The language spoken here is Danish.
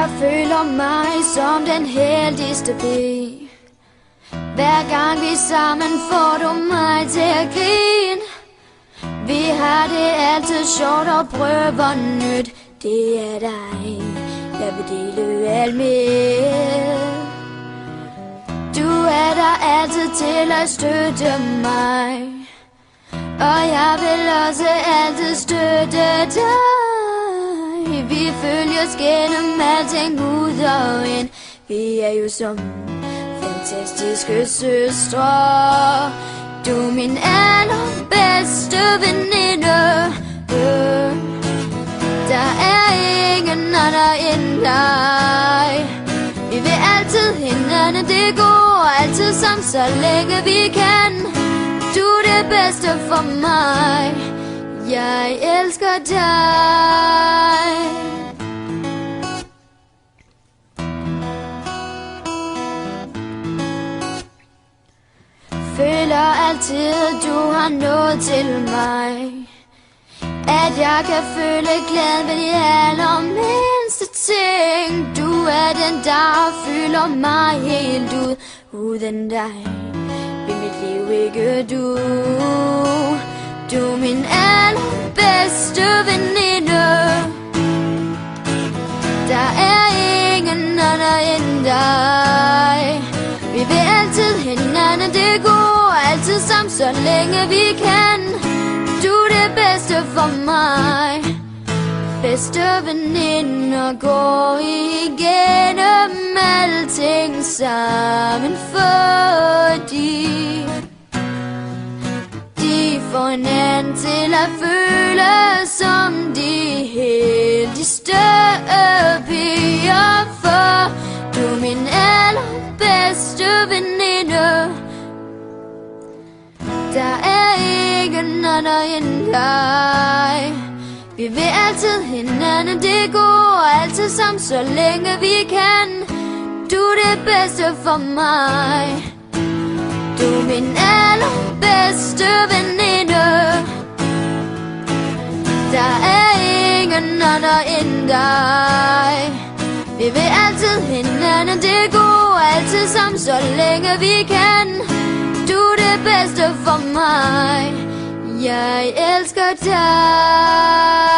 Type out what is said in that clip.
Jeg føler mig som den heldigste pige. Hver gang vi sammen får du mig til at grine. Vi har det altid sjovt og prøver nyt. Det er dig, jeg vil dele alt med. Du er der altid til at støtte mig, og jeg vil også altid støtte dig. Vi følges gennem alting ud og ind. Vi er jo som fantastiske søstre. Du er min allerbedste veninde. Der er ingen andre end dig. Vi vil altid hinanden, det går altid sammen, så længe vi kan. Du er det bedste for mig. Jeg elsker dig. Føler altid, du har noget til mig. At jeg kan føle glæden ved de allermindste ting. Du er den, der fylder mig helt ud. Uden dig vil mit liv ikke du. Du er min allerbedste veninde. Der er ingen andre end dig. Vi vil altid hinanden, det går altid sammen, så længe vi kan. Du er det bedste for mig. Bedste veninder går igennem alting sammen, fordi de får hinanden til at føle som de heldigste piger. For du er min allerbedste veninde. Der er ingen andre end dig. Vi vil altid hinanden, det går altid sammen, så længe vi kan. Du er det bedste for mig. Du er min allerbedste veninde. Der er ingen andre end dig. Vi vil altid hinanden, det går altid sammen, så længe vi kan. Du er det bedste for mig. Jeg elsker dig.